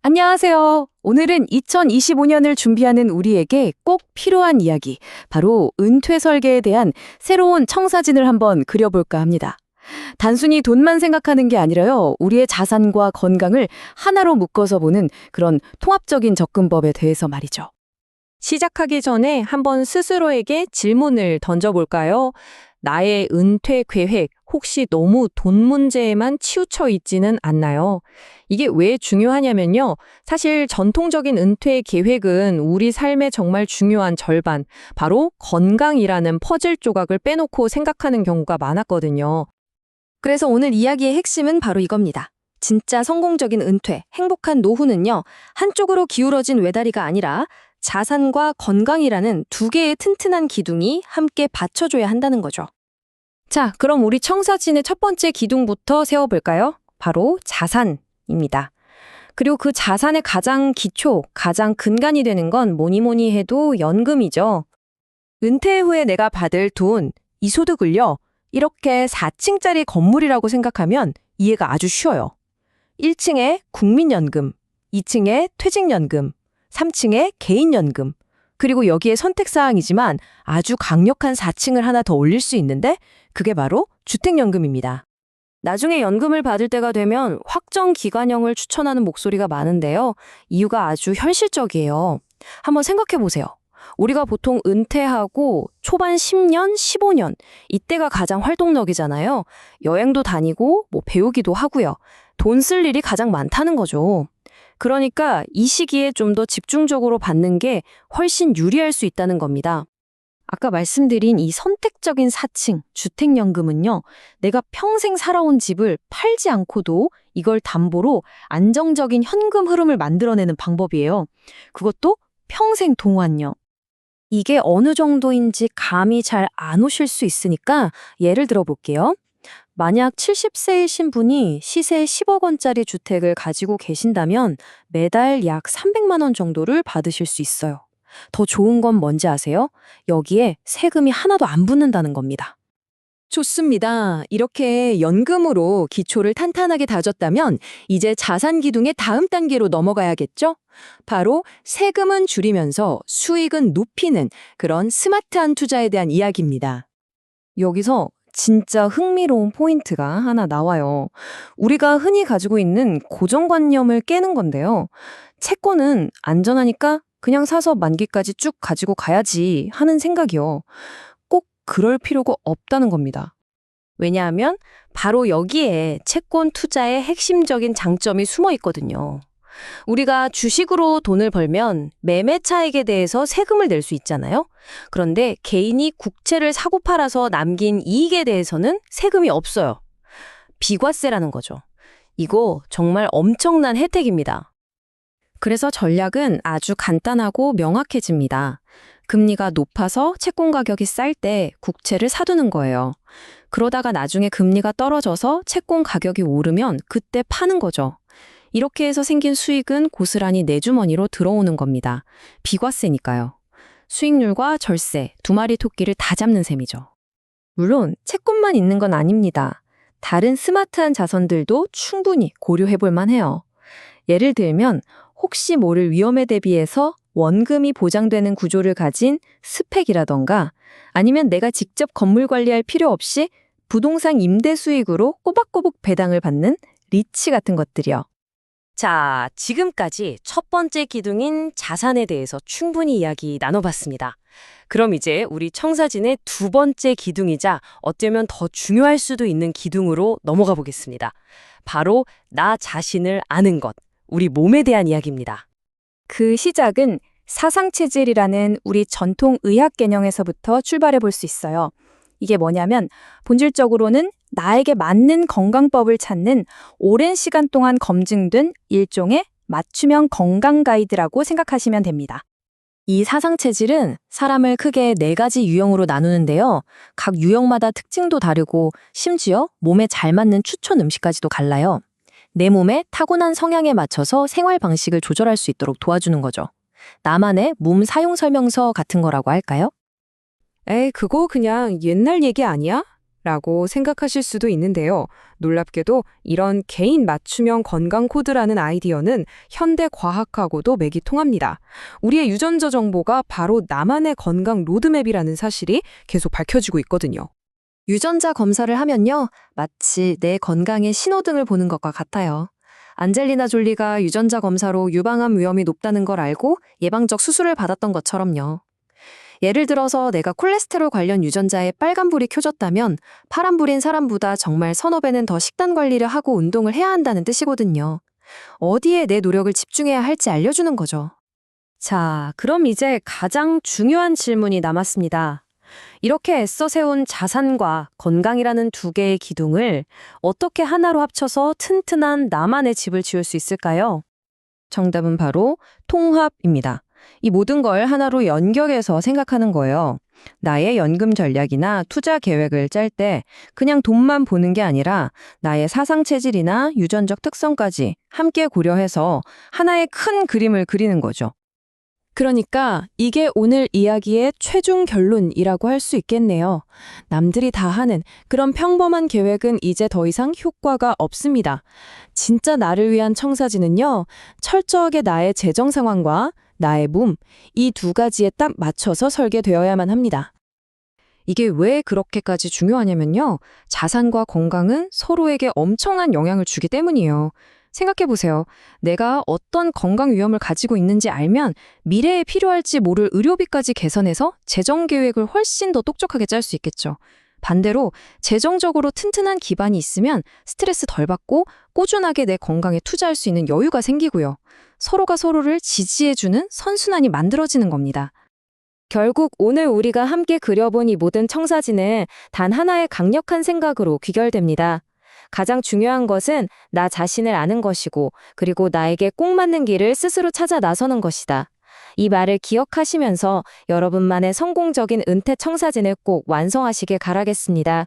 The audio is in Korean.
안녕하세요. 오늘은 2025년을 준비하는 우리에게 꼭 필요한 이야기, 바로 은퇴 설계에 대한 새로운 청사진을 한번 그려볼까 합니다. 단순히 돈만 생각하는 게 아니라요, 우리의 자산과 건강을 하나로 묶어서 보는 그런 통합적인 접근법에 대해서 말이죠. 시작하기 전에 한번 스스로에게 질문을 던져볼까요? 나의 은퇴 계획 혹시 너무 돈 문제에만 치우쳐 있지는 않나요? 이게 왜 중요하냐면요. 사실 전통적인 은퇴 계획은 우리 삶의 정말 중요한 절반, 바로 건강이라는 퍼즐 조각을 빼놓고 생각하는 경우가 많았거든요. 그래서 오늘 이야기의 핵심은 바로 이겁니다. 진짜 성공적인 은퇴, 행복한 노후는요, 한쪽으로 기울어진 외다리가 아니라 자산과 건강이라는 두 개의 튼튼한 기둥이 함께 받쳐줘야 한다는 거죠. 자, 그럼 우리 청사진의 첫 번째 기둥부터 세워볼까요? 바로 자산입니다. 그리고 그 자산의 가장 기초, 가장 근간이 되는 건 뭐니 해도 연금이죠. 은퇴 후에 내가 받을 돈, 이 소득을요, 이렇게 4층짜리 건물이라고 생각하면 이해가 아주 쉬워요. 1층에 국민연금, 2층에 퇴직연금, 3층에 개인연금, 그리고 여기에 선택사항이지만 아주 강력한 4층을 하나 더 올릴 수 있는데 그게 바로 주택연금입니다. 나중에 연금을 받을 때가 되면 확정 기간형을 추천하는 목소리가 많은데요. 이유가 아주 현실적이에요. 한번 생각해 보세요. 우리가 보통 은퇴하고 초반 10년, 15년, 이때가 가장 활동력이잖아요. 여행도 다니고 배우기도 하고요. 돈 쓸 일이 가장 많다는 거죠. 그러니까 이 시기에 좀 더 집중적으로 받는 게 훨씬 유리할 수 있다는 겁니다. 아까 말씀드린 이 선택적인 4층 주택연금은요, 내가 평생 살아온 집을 팔지 않고도 이걸 담보로 안정적인 현금 흐름을 만들어내는 방법이에요. 그것도 평생 동안요. 이게 어느 정도인지 감이 잘 안 오실 수 있으니까 예를 들어 볼게요. 만약 70세이신 분이 시세 10억 원짜리 주택을 가지고 계신다면 매달 약 300만 원 정도를 받으실 수 있어요. 더 좋은 건 뭔지 아세요? 여기에 세금이 하나도 안 붙는다는 겁니다. 좋습니다. 이렇게 연금으로 기초를 탄탄하게 다졌다면 이제 자산 기둥의 다음 단계로 넘어가야겠죠? 바로 세금은 줄이면서 수익은 높이는 그런 스마트한 투자에 대한 이야기입니다. 여기서 진짜 흥미로운 포인트가 하나 나와요. 우리가 흔히 가지고 있는 고정관념을 깨는 건데요. 채권은 안전하니까 그냥 사서 만기까지 쭉 가지고 가야지 하는 생각이요. 꼭 그럴 필요가 없다는 겁니다. 왜냐하면 바로 여기에 채권 투자의 핵심적인 장점이 숨어 있거든요. 우리가 주식으로 돈을 벌면 매매 차익에 대해서 세금을 낼 수 있잖아요. 그런데 개인이 국채를 사고 팔아서 남긴 이익에 대해서는 세금이 없어요. 비과세라는 거죠. 이거 정말 엄청난 혜택입니다. 그래서 전략은 아주 간단하고 명확해집니다. 금리가 높아서 채권 가격이 쌀 때 국채를 사두는 거예요. 그러다가 나중에 금리가 떨어져서 채권 가격이 오르면 그때 파는 거죠. 이렇게 해서 생긴 수익은 고스란히 내 주머니로 들어오는 겁니다. 비과세니까요. 수익률과 절세, 두 마리 토끼를 다 잡는 셈이죠. 물론 채권만 있는 건 아닙니다. 다른 스마트한 자산들도 충분히 고려해 볼 만해요. 예를 들면 혹시 모를 위험에 대비해서 원금이 보장되는 구조를 가진 스펙이라던가, 아니면 내가 직접 건물 관리할 필요 없이 부동산 임대 수익으로 꼬박꼬박 배당을 받는 리츠 같은 것들이요. 자, 지금까지 첫 번째 기둥인 자산에 대해서 충분히 이야기 나눠봤습니다. 그럼 이제 우리 청사진의 두 번째 기둥이자 어쩌면 더 중요할 수도 있는 기둥으로 넘어가 보겠습니다. 바로 나 자신을 아는 것, 우리 몸에 대한 이야기입니다. 그 시작은 사상체질이라는 우리 전통 의학 개념에서부터 출발해 볼 수 있어요. 이게 뭐냐면 본질적으로는 나에게 맞는 건강법을 찾는 오랜 시간 동안 검증된 일종의 맞춤형 건강 가이드라고 생각하시면 됩니다. 이 사상체질은 사람을 크게 4가지 유형으로 나누는데요. 각 유형마다 특징도 다르고 심지어 몸에 잘 맞는 추천 음식까지도 갈라요. 내 몸에 타고난 성향에 맞춰서 생활 방식을 조절할 수 있도록 도와주는 거죠. 나만의 몸 사용 설명서 같은 거라고 할까요? 에이, 그거 그냥 옛날 얘기 아니야? 라고 생각하실 수도 있는데요. 놀랍게도 이런 개인 맞춤형 건강 코드라는 아이디어는 현대 과학하고도 맥이 통합니다. 우리의 유전자 정보가 바로 나만의 건강 로드맵이라는 사실이 계속 밝혀지고 있거든요. 유전자 검사를 하면요, 마치 내 건강의 신호등을 보는 것과 같아요. 안젤리나 졸리가 유전자 검사로 유방암 위험이 높다는 걸 알고 예방적 수술을 받았던 것처럼요. 예를 들어서 내가 콜레스테롤 관련 유전자에 빨간불이 켜졌다면 파란불인 사람보다 정말 서너 배는 더 식단 관리를 하고 운동을 해야 한다는 뜻이거든요. 어디에 내 노력을 집중해야 할지 알려주는 거죠. 자, 그럼 이제 가장 중요한 질문이 남았습니다. 이렇게 애써 세운 자산과 건강이라는 두 개의 기둥을 어떻게 하나로 합쳐서 튼튼한 나만의 집을 지을 수 있을까요? 정답은 바로 통합입니다. 이 모든 걸 하나로 연결해서 생각하는 거예요. 나의 연금 전략이나 투자 계획을 짤 때 그냥 돈만 보는 게 아니라 나의 사상 체질이나 유전적 특성까지 함께 고려해서 하나의 큰 그림을 그리는 거죠. 그러니까 이게 오늘 이야기의 최종 결론이라고 할 수 있겠네요. 남들이 다 하는 그런 평범한 계획은 이제 더 이상 효과가 없습니다. 진짜 나를 위한 청사진은요, 철저하게 나의 재정 상황과 나의 몸, 이 두 가지에 딱 맞춰서 설계되어야만 합니다. 이게 왜 그렇게까지 중요하냐면요. 자산과 건강은 서로에게 엄청난 영향을 주기 때문이에요. 생각해보세요. 내가 어떤 건강 위험을 가지고 있는지 알면 미래에 필요할지 모를 의료비까지 계산해서 재정 계획을 훨씬 더 똑똑하게 짤 수 있겠죠. 반대로 재정적으로 튼튼한 기반이 있으면 스트레스 덜 받고 꾸준하게 내 건강에 투자할 수 있는 여유가 생기고요. 서로가 서로를 지지해주는 선순환이 만들어지는 겁니다. 결국 오늘 우리가 함께 그려본 이 모든 청사진은 단 하나의 강력한 생각으로 귀결됩니다. 가장 중요한 것은 나 자신을 아는 것이고, 그리고 나에게 꼭 맞는 길을 스스로 찾아 나서는 것이다. 이 말을 기억하시면서 여러분만의 성공적인 은퇴 청사진을 꼭 완성하시길 바라겠습니다.